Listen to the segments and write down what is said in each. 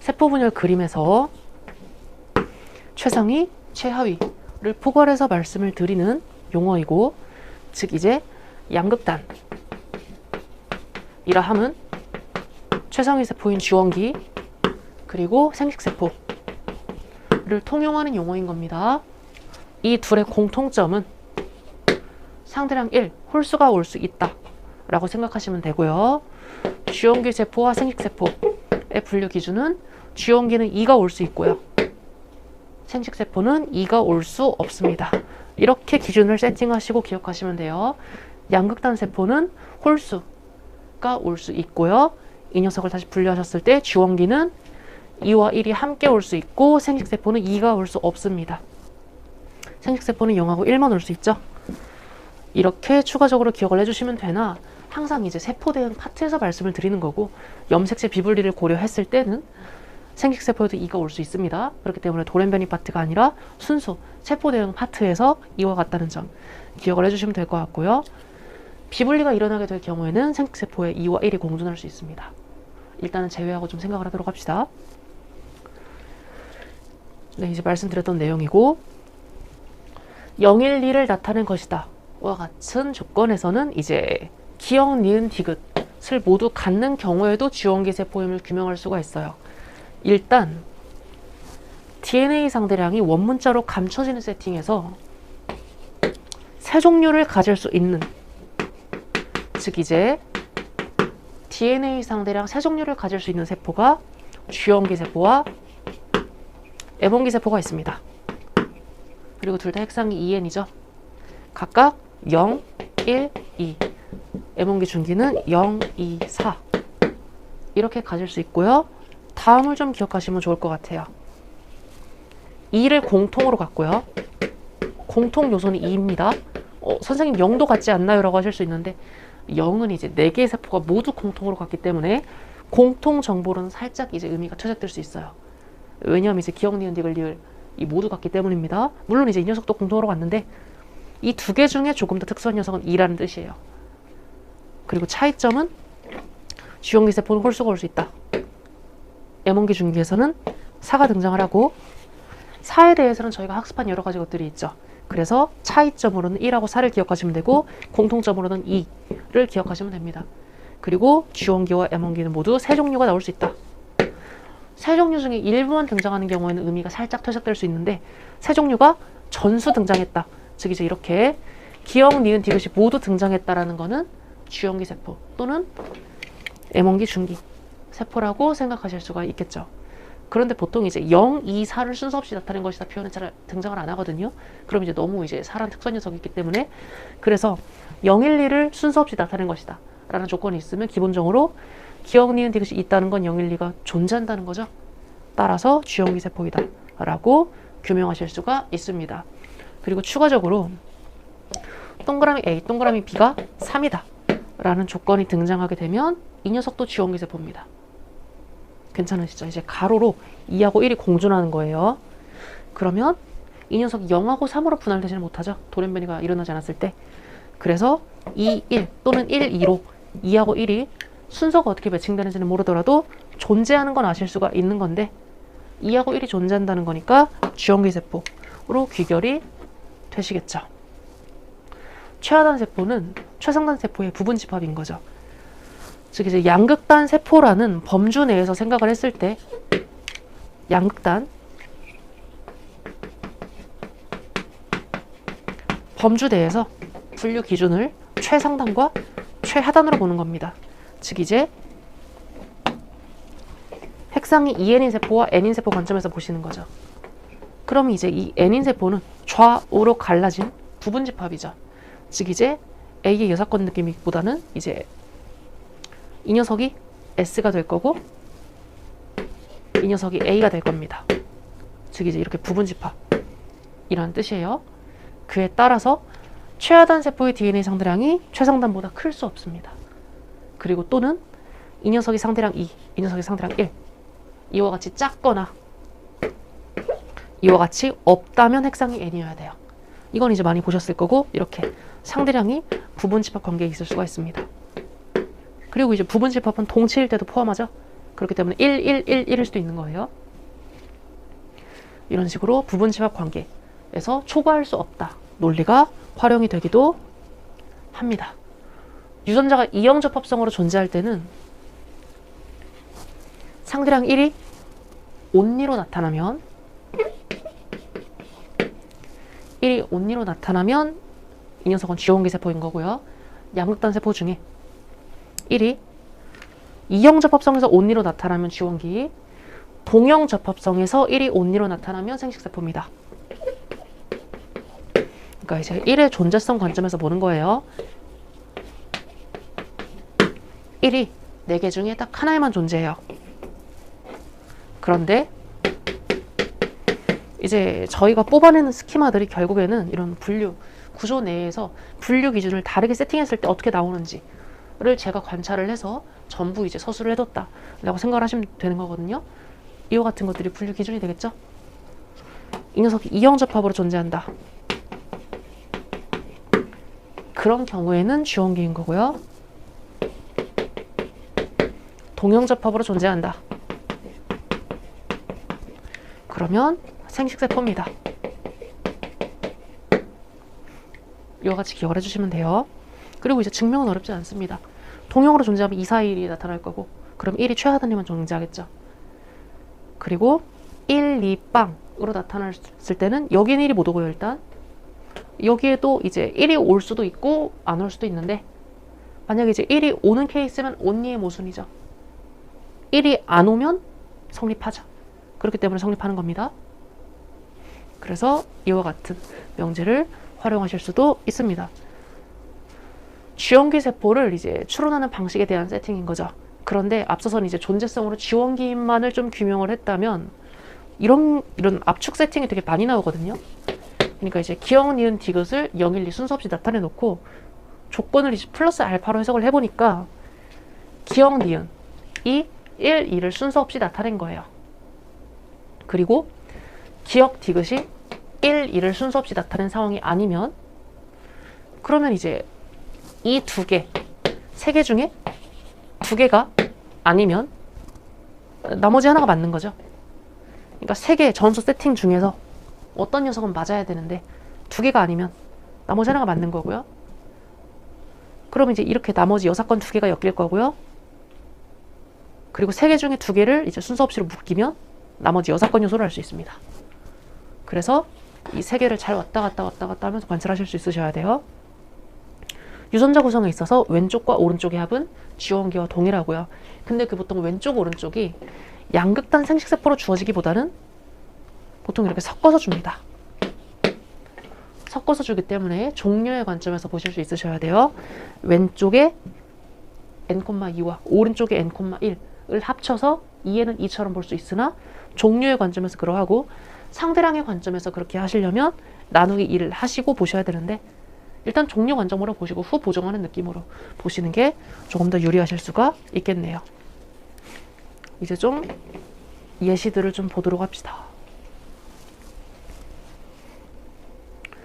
세포 분열 그림에서 최상위, 최하위를 포괄해서 말씀을 드리는 용어이고, 즉 이제 양극단이라 함은 최상위 세포인 주원기 그리고 생식세포를 통용하는 용어인 겁니다. 이 둘의 공통점은 상대량 1, 홀수가 올 수 있다 라고 생각하시면 되고요. 주원기 세포와 생식세포의 분류 기준은 주원기는 2가 올 수 있고요. 생식세포는 2가 올 수 없습니다. 이렇게 기준을 세팅하시고 기억하시면 돼요. 양극단 세포는 홀수가 올 수 있고요. 이 녀석을 다시 분류하셨을 때 주원기는 2와 1이 함께 올 수 있고 생식세포는 2가 올 수 없습니다. 생식세포는 0하고 1만 올 수 있죠. 이렇게 추가적으로 기억을 해주시면 되나, 항상 이제 세포 대응 파트에서 말씀을 드리는 거고, 염색체 비분리를 고려했을 때는 생식세포에도 2가 올 수 있습니다. 그렇기 때문에 돌연변이 파트가 아니라 순수 세포 대응 파트에서 2와 같다는 점 기억을 해주시면 될 것 같고요. 비분리가 일어나게 될 경우에는 생식세포에 2와 1이 공존할 수 있습니다. 일단은 제외하고 좀 생각을 하도록 합시다. 네, 이제 말씀드렸던 내용이고, 0, 1, 2를 나타낸 것이다 와 같은 조건에서는 이제 기역, 니은, 디귿을 모두 갖는 경우에도 주원기 세포임을 규명할 수가 있어요. 일단 DNA 상대량이 원문자로 감춰지는 세팅에서 세 종류를 가질 수 있는, 즉 이제 DNA 상대량 세 종류를 가질 수 있는 세포가 주원기 세포와 M원기 세포가 있습니다. 그리고 둘 다 핵상이 2N이죠. 각각 0, 1, 2. M원기 중기는 0, 2, 4. 이렇게 가질 수 있고요. 다음을 좀 기억하시면 좋을 것 같아요. 2를 공통으로 갖고요. 공통 요소는 2입니다. 선생님 0도 같지 않나요? 라고 하실 수 있는데 0은 이제 4개의 세포가 모두 공통으로 갖기 때문에 공통 정보로는 살짝 이제 의미가 퇴색될 수 있어요. 왜냐하면 이제 기역, 니은, 디귿, 리을 이 모두 같기 때문입니다. 물론 이제 이 녀석도 공통으로 갔는데 이 두 개 중에 조금 더 특수한 녀석은 2라는 뜻이에요. 그리고 차이점은 주원기 세포는 홀수가 올 수 있다. M원기 중기에서는 4가 등장을 하고, 4에 대해서는 저희가 학습한 여러 가지 것들이 있죠. 그래서 차이점으로는 1하고 4를 기억하시면 되고, 공통점으로는 2를 기억하시면 됩니다. 그리고 주원기와 M원기는 모두 세 종류가 나올 수 있다. 세 종류 중에 일부만 등장하는 경우에는 의미가 살짝 퇴색될 수 있는데, 세 종류가 전수 등장했다. 즉 이제 이렇게 기역, 니은, 디귿이 모두 등장했다라는 거는 주원기 세포 또는 M원기 중기 세포라고 생각하실 수가 있겠죠. 그런데 보통 이제 0, 2, 4를 순서 없이 나타낸 것이다 표현은 잘 등장을 안 하거든요. 그럼 이제 너무 이제 사람 특수한 녀석이 있기 때문에, 그래서 0, 1, 2를 순서 없이 나타낸 것이다 라는 조건이 있으면 기본적으로 기역, 니은, 디귿이 있다는 건 0, 1, 2가 존재한다는 거죠. 따라서 주원기 세포이다 라고 규명하실 수가 있습니다. 그리고 추가적으로 동그라미 A, 동그라미 B가 3이다 라는 조건이 등장하게 되면 이 녀석도 주원기 세포입니다. 괜찮으시죠? 이제 가로로 2하고 1이 공존하는 거예요. 그러면 이 녀석이 0하고 3으로 분할되지는 못하죠. 돌연변이가 일어나지 않았을 때. 그래서 2, 1 또는 1, 2로 2하고 1이 순서가 어떻게 매칭되는지는 모르더라도 존재하는 건 아실 수가 있는 건데, 2하고 1이 존재한다는 거니까 주원기 세포로 귀결이 되시겠죠. 최하단 세포는 최상단 세포의 부분 집합인 거죠. 즉 이제 양극단 세포라는 범주 내에서 생각을 했을 때 양극단 범주 내에서 분류 기준을 최상단과 최하단으로 보는 겁니다. 즉 이제 핵상이 2N인 세포와 N인 세포 관점에서 보시는 거죠. 그럼 이제 이 N인 세포는 좌우로 갈라진 부분 집합이죠. 즉 이제 A의 여사건 느낌보다는 이제 이 녀석이 S가 될 거고 이 녀석이 A가 될 겁니다. 즉 이제 이렇게 부분 집합이라는 뜻이에요. 그에 따라서 최하단 세포의 DNA 상대량이 최상단보다 클 수 없습니다. 그리고 또는 이 녀석이 상대량 2, 이 녀석이 상대량 1, 이와 같이 작거나 이와 같이 없다면 핵상이 N이어야 돼요. 이건 이제 많이 보셨을 거고, 이렇게 상대량이 부분 집합 관계에 있을 수가 있습니다. 그리고 이제 부분 집합은 동치일 때도 포함하죠. 그렇기 때문에 1, 1, 1, 1일 수도 있는 거예요. 이런 식으로 부분집합 관계에서 초과할 수 없다 논리가 활용이 되기도 합니다. 유전자가 이형 접합성으로 존재할 때는 상대량 1이 온리로 나타나면 1이 온리로 나타나면 이 녀석은 지원기 세포인 거고요. 양극단 세포 중에 1이 이형 접합성에서 온리로 나타나면 지원기, 동형 접합성에서 1이 온리로 나타나면 생식세포입니다. 그러니까 이제 1의 존재성 관점에서 보는 거예요. 1이 4개 중에 딱 하나에만 존재해요. 그런데 이제 저희가 뽑아내는 스키마들이 결국에는 이런 분류, 구조 내에서 분류 기준을 다르게 세팅했을 때 어떻게 나오는지를 제가 관찰을 해서 전부 이제 서술을 해뒀다 라고 생각을 하시면 되는 거거든요. 이와 같은 것들이 분류 기준이 되겠죠. 이 녀석이 이형 접합으로 존재한다. 그런 경우에는 지원기인 거고요. 동형 접합으로 존재한다. 그러면 생식세포입니다. 이와 같이 기억을 해주시면 돼요. 그리고 이제 증명은 어렵지 않습니다. 동형으로 존재하면 2, 4, 1이 나타날 거고, 그럼 1이 최하단에만 존재하겠죠. 그리고 1, 2, 빵으로 나타났을 때는 여기는 1이 못 오고요. 일단 여기에도 이제 1이 올 수도 있고 안 올 수도 있는데, 만약에 이제 1이 오는 케이스면 온리의 모순이죠. 1이 안 오면 성립하죠. 그렇기 때문에 성립하는 겁니다. 그래서 이와 같은 명제를 활용하실 수도 있습니다. 지원기 세포를 이제 추론하는 방식에 대한 세팅인 거죠. 그런데 앞서서는 이제 존재성으로 지원기만을 좀 규명을 했다면 이런 압축 세팅이 되게 많이 나오거든요. 그러니까 이제 기억, 니은, 디귿을 0, 1, 2 순서 없이 나타내 놓고 조건을 이제 플러스 알파로 해석을 해보니까 기억, 니은, 1, 2를 순서 없이 나타낸 거예요. 그리고 기억, 디귿이 1, 2를 순서 없이 나타낸 상황이 아니면, 그러면 이제 이 두 개, 3개 중에 2개가 아니면 나머지 하나가 맞는 거죠. 그러니까 3개 전수 세팅 중에서 어떤 녀석은 맞아야 되는데 2개가 아니면 나머지 하나가 맞는 거고요. 그럼 이제 이렇게 나머지 6건 2개가 엮일 거고요. 그리고 3개 중에 2개를 이제 순서 없이로 묶이면 나머지 6건 요소를 알 수 있습니다. 그래서 이 3개를 잘 왔다 갔다 하면서 관찰하실 수 있으셔야 돼요. 유전자 구성에 있어서 왼쪽과 오른쪽의 합은 지원기와 동일하고요. 근데 그 보통 왼쪽 오른쪽이 양극단 생식세포로 주어지기보다는 보통 이렇게 섞어서 줍니다. 섞어서 주기 때문에 종료의 관점에서 보실 수 있으셔야 돼요. 왼쪽에 n,2와 오른쪽에 n,1을 합쳐서 2에는 2처럼 볼 수 있으나 종료의 관점에서 그러하고 상대량의 관점에서 그렇게 하시려면 나누기 2를 하시고 보셔야 되는데, 일단 종료 관점으로 보시고 후 보정하는 느낌으로 보시는 게 조금 더 유리하실 수가 있겠네요. 이제 좀 예시들을 좀 보도록 합시다.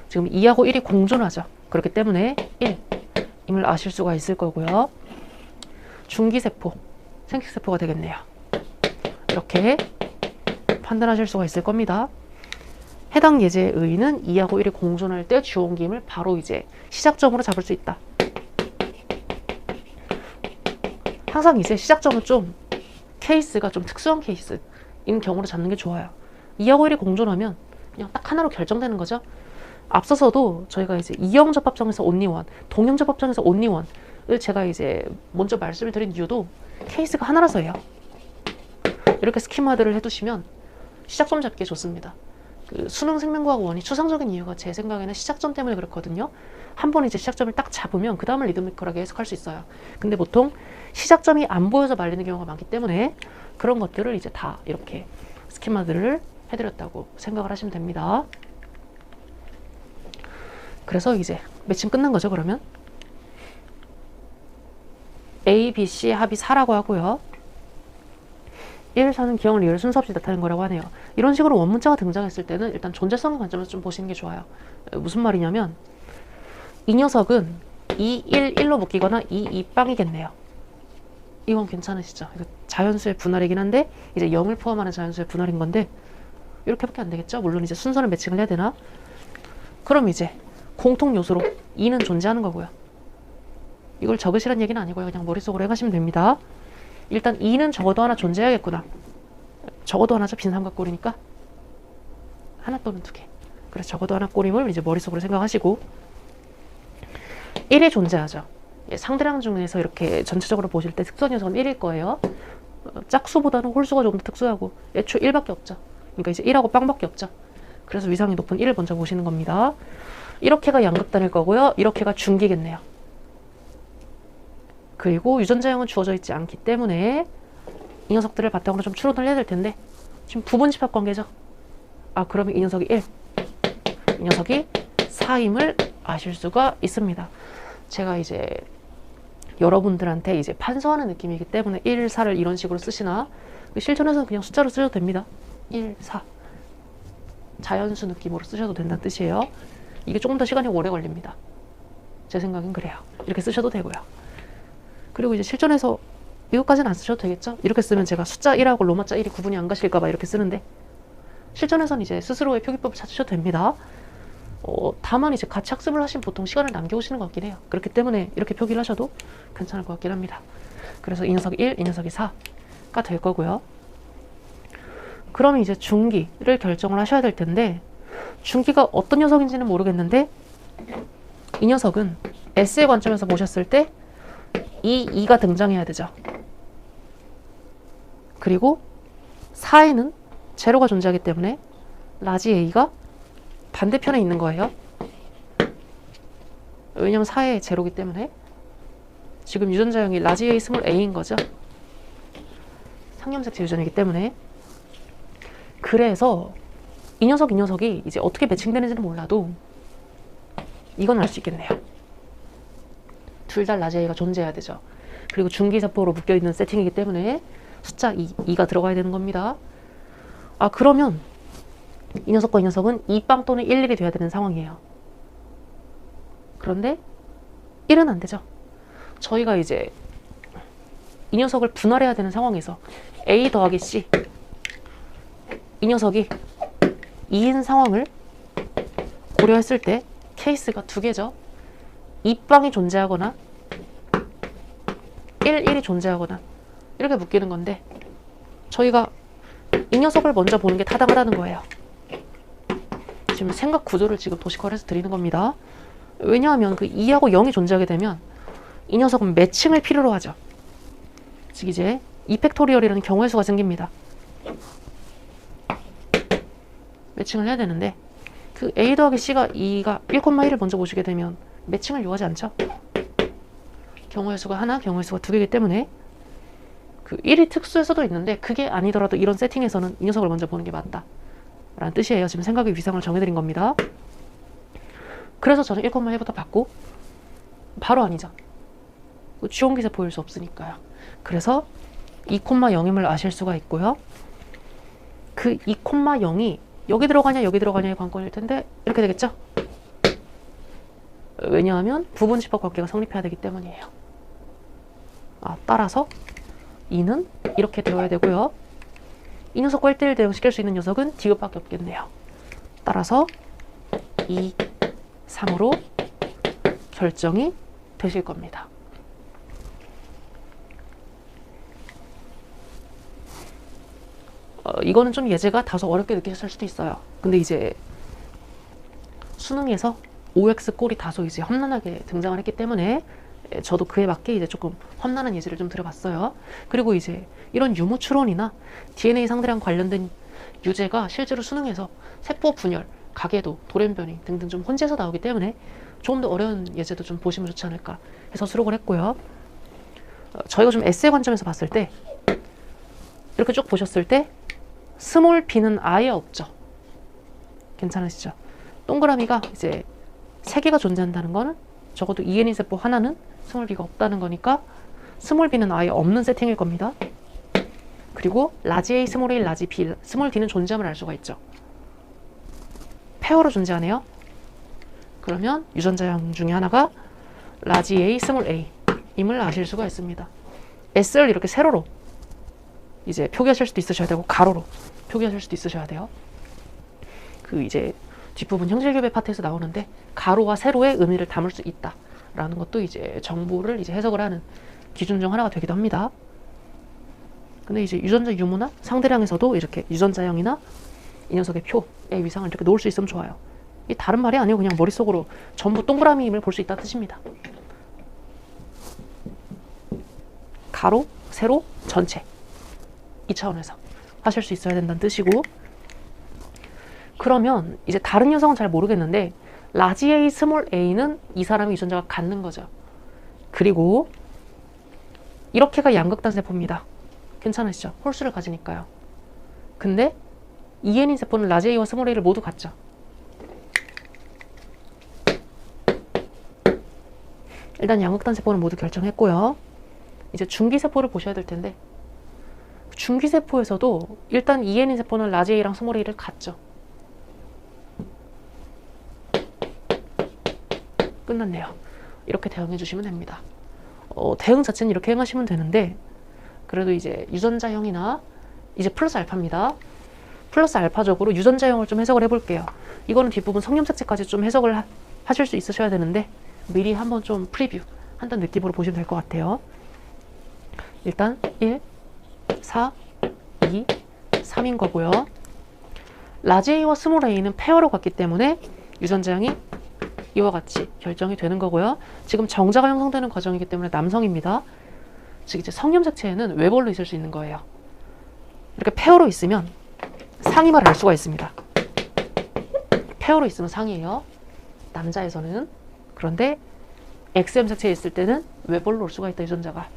지금 2하고 1이 공존하죠. 그렇기 때문에 1임을 아실 수가 있을 거고요. 중기세포, 생식세포가 되겠네요. 이렇게 판단하실 수가 있을 겁니다. 해당 예제의 의의는 2하고 1이 공존할 때 주원기임을 바로 이제 시작점으로 잡을 수 있다. 항상 이제 시작점은 좀 케이스가 좀 특수한 케이스인 경우로 잡는 게 좋아요. 2하고 1이 공존하면 그냥 딱 하나로 결정되는 거죠. 앞서서도 저희가 이제 이형 접합점에서 only one, 동형 접합점에서 only one을 제가 이제 먼저 말씀을 드린 이유도 케이스가 하나라서예요. 이렇게 스키마들을 해두시면 시작점 잡기에 좋습니다. 그 수능 생명과학 원이 추상적인 이유가 제 생각에는 시작점 때문에 그렇거든요. 한 번 이제 시작점을 딱 잡으면 그 다음을 리드미컬하게 해석할 수 있어요. 근데 보통 시작점이 안 보여서 말리는 경우가 많기 때문에 그런 것들을 이제 다 이렇게 스키마들을 해드렸다고 생각을 하시면 됩니다. 그래서 이제 매칭 끝난 거죠. 그러면 A, B, C의 합이 4라고 하고요. 1, 4는 기억, 리을 순서 없이 나타낸 거라고 하네요. 이런 식으로 원문자가 등장했을 때는 일단 존재성의 관점에서 좀 보시는 게 좋아요. 무슨 말이냐면 이 녀석은 2, 1, 1로 묶이거나 2, 2빵이겠네요. 이건 괜찮으시죠? 이거 자연수의 분할이긴 한데 이제 0을 포함하는 자연수의 분할인 건데 이렇게밖에 안 되겠죠? 물론 이제 순서를 매칭을 해야 되나? 그럼 이제 공통 요소로 2는 존재하는 거고요. 이걸 적으시란 얘기는 아니고요. 그냥 머릿속으로 해가시면 됩니다. 일단 2는 적어도 하나 존재해야겠구나. 적어도 하나죠. 빈삼각꼴이니까. 하나 또는 두 개. 그래서 적어도 하나 꼴임을 이제 머릿속으로 생각하시고 1이 존재하죠. 상대량 중에서 이렇게 전체적으로 보실 때 특수한 녀석은 1일 거예요. 짝수보다는 홀수가 조금 더 특수하고 애초에 1밖에 없죠. 그러니까 이제 1하고 빵밖에 없죠. 그래서 위상이 높은 1을 먼저 보시는 겁니다. 이렇게가 양극단일 거고요. 이렇게가 중기겠네요. 그리고 유전자형은 주어져 있지 않기 때문에 이 녀석들을 바탕으로 좀 추론을 해야 될 텐데 지금 부분 집합 관계죠. 아, 그러면 이 녀석이 1, 이 녀석이 4임을 아실 수가 있습니다. 제가 이제 여러분들한테 이제 판서하는 느낌이기 때문에 1, 4를 이런 식으로 쓰시나 실전에서는 그냥 숫자로 쓰셔도 됩니다. 1, 4 자연수 느낌으로 쓰셔도 된다는 뜻이에요. 이게 조금 더 시간이 오래 걸립니다. 제 생각엔 그래요. 이렇게 쓰셔도 되고요. 그리고 이제 실전에서 이것까지는 안 쓰셔도 되겠죠? 이렇게 쓰면 제가 숫자 1하고 로마자 1이 구분이 안 가실까봐 이렇게 쓰는데 실전에서는 이제 스스로의 표기법을 찾으셔도 됩니다. 다만 이제 같이 학습을 하시면 보통 시간을 남겨오시는 것 같긴 해요. 그렇기 때문에 이렇게 표기를 하셔도 괜찮을 것 같긴 합니다. 그래서 이 녀석이 1, 이 녀석이 4가 될 거고요. 그러면 이제 중기를 결정을 하셔야 될 텐데 중기가 어떤 녀석인지는 모르겠는데 이 녀석은 S의 관점에서 보셨을 때 이 2가 등장해야 되죠. 그리고 4에는 제로가 존재하기 때문에 라지 A가 반대편에 있는 거예요. 왜냐면 4의 제로기 때문에 지금 유전자형이 라지 A 스몰 A인 거죠. 상염색체 유전이기 때문에. 그래서 이 녀석이 이제 어떻게 매칭되는지는 몰라도 이건 알 수 있겠네요. 둘 다 라지 A가 존재해야 되죠. 그리고 중기세포로 묶여있는 세팅이기 때문에 숫자 2가 들어가야 되는 겁니다. 아, 그러면 이 녀석과 이 녀석은 2빵 또는 11이 돼야 되는 상황이에요. 그런데 1은 안 되죠. 저희가 이제 이 녀석을 분할해야 되는 상황에서 A 더하기 C 이 녀석이 2인 상황을 고려했을 때 케이스가 두 개죠. 2빵이 존재하거나 1이 존재하거나 이렇게 묶이는 건데 저희가 이 녀석을 먼저 보는 게 타당하다는 거예요. 지금 생각 구조를 지금 도식화해서 드리는 겁니다. 왜냐하면 그 2하고 0이 존재하게 되면 이 녀석은 매칭을 필요로 하죠. 즉 이제 2팩토리얼이라는 경우의 수가 생깁니다. 매칭을 해야 되는데 그 A 더하기 C가 2가 1,1을 먼저 보시게 되면 매칭을 요하지 않죠. 경우의 수가 하나, 경우의 수가 두 개이기 때문에 그 1이 특수일 수도 있는데 그게 아니더라도 이런 세팅에서는 이 녀석을 먼저 보는 게 맞다 라는 뜻이에요. 지금 생각의 위상을 정해드린 겁니다. 그래서 저는 1,1부터 받고 바로 아니죠. 주홍기세 보일 수 없으니까요. 그래서 2,0임을 아실 수가 있고요. 그 2,0이 여기 들어가냐 여기 들어가냐의 관건일 텐데 이렇게 되겠죠. 왜냐하면 부분 집합 관계가 성립해야 되기 때문이에요. 따라서 2는 이렇게 되어야 되고요. 이 녀석과 1대1 대응시킬 수 있는 녀석은 디귿밖에 없겠네요. 따라서 2, 3으로 결정이 되실 겁니다. 이거는 좀 예제가 다소 어렵게 느끼셨을 수도 있어요. 근데 이제 수능에서 OX 꼴이 다소 이제 험난하게 등장을 했기 때문에 저도 그에 맞게 이제 조금 험난한 예제를 좀 드려봤어요. 그리고 이제 이런 유무 추론이나 DNA 상대랑 관련된 유제가 실제로 수능에서 세포 분열, 가계도, 돌연변이 등등 좀 혼재해서 나오기 때문에 조금 더 어려운 예제도 좀 보시면 좋지 않을까 해서 수록을 했고요. 저희가 좀 에세이 관점에서 봤을 때 이렇게 쭉 보셨을 때 스몰 b는 아예 없죠. 괜찮으시죠? 동그라미가 이제 3개가 존재한다는 거는 적어도 ENE 세포 하나는 스몰 b가 없다는 거니까 스몰 b는 아예 없는 세팅일 겁니다. 그리고 라지 A, 스몰 A, 라지 B, 스몰 D는 존재함을 알 수가 있죠. 페어로 존재하네요. 그러면 유전자형 중에 하나가 라지 A, 스몰 A 임을 아실 수가 있습니다. S를 이렇게 세로로 이제 표기하실 수도 있으셔야 되고 가로로 표기하실 수도 있으셔야 돼요. 그 이제 뒷부분 형질교배 파트에서 나오는데 가로와 세로의 의미를 담을 수 있다라는 것도 이제 정보를 이제 해석을 하는 기준 중 하나가 되기도 합니다. 근데 이제 유전자 유무나 상대량에서도 이렇게 유전자형이나 이 녀석의 표의 위상을 이렇게 놓을 수 있으면 좋아요. 이 다른 말이 아니고 그냥 머릿속으로 전부 동그라미임을 볼 수 있다는 뜻입니다. 가로, 세로, 전체 이 차원에서 하실 수 있어야 된다는 뜻이고, 그러면 이제 다른 녀석은 잘 모르겠는데 라지 A, 스몰 a는 이 사람의 유전자가 갖는 거죠. 그리고 이렇게가 양극단 세포입니다. 괜찮으시죠? 홀수를 가지니까요. 근데 EN인 세포는 라지 A와 스몰 a를 모두 갖죠. 일단 양극단 세포는 모두 결정했고요. 이제 중기세포를 보셔야 될 텐데, 중기세포에서도 일단 EN인 세포는 라지 A랑 스몰 a를 갖죠. 끝났네요. 이렇게 대응해 주시면 됩니다. 대응 자체는 이렇게 행하시면 되는데, 그래도 이제 유전자형이나 이제 플러스 알파입니다. 플러스 알파적으로 유전자형을 좀 해석을 해볼게요. 이거는 뒷부분 성염색체까지 좀 해석을 하실 수 있으셔야 되는데 미리 한번 좀 프리뷰 한다는 느낌으로 보시면 될 것 같아요. 일단 1, 4, 2, 3인 거고요. 라지 A와 스몰 a는 페어로 갔기 때문에 유전자형이 이와 같이 결정이 되는 거고요. 지금 정자가 형성되는 과정이기 때문에 남성입니다. 즉 이제 성염색체에는 외벌로 있을 수 있는 거예요. 이렇게 페어로 있으면 상임을 알 수가 있습니다. 페어로 있으면 상이에요. 남자에서는. 그런데 X염색체에 있을 때는 외벌로 올 수가 있다, 유전자가.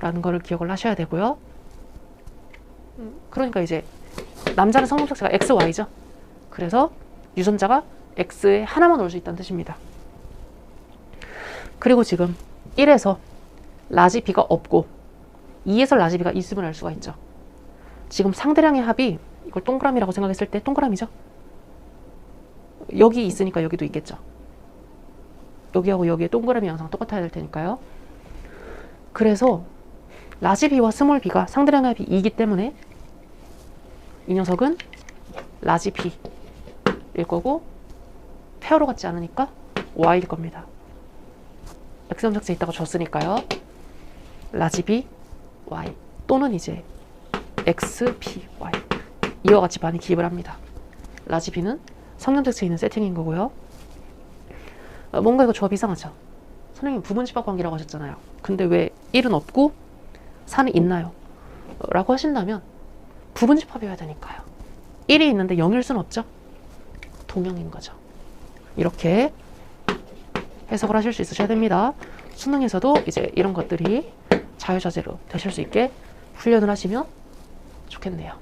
라는 거를 기억을 하셔야 되고요. 그러니까 이제 남자는 성염색체가 XY죠. 그래서 유전자가 X에 하나만 올 수 있다는 뜻입니다. 그리고 지금 1에서 라지 B가 없고 2에서 라지 B가 있음을 알 수가 있죠. 지금 상대량의 합이 이걸 동그라미라고 생각했을 때 동그라미죠. 여기 있으니까 여기도 있겠죠. 여기하고 여기에 동그라미 양상 똑같아야 될 테니까요. 그래서 라지 B와 스몰 b가 상대량의 합이 2이기 때문에 이 녀석은 라지 B일 거고, 페어로 같지 않으니까 Y일 겁니다. X염색체 있다고 줬으니까요. 라지 B, Y 또는 이제 X, P, Y 이와 같이 많이 기입을 합니다. 라지 B는 성염색체에 있는 세팅인 거고요. 뭔가 이거 조합 이상하죠? 선생님 부분집합 관계라고 하셨잖아요. 근데 왜 1은 없고 4는 있나요? 라고 하신다면 부분집합이어야 되니까요. 1이 있는데 0일 수는 없죠? 동형인 거죠. 이렇게 해석을 하실 수 있으셔야 됩니다. 수능에서도 이제 이런 것들이 자유자재로 되실 수 있게 훈련을 하시면 좋겠네요.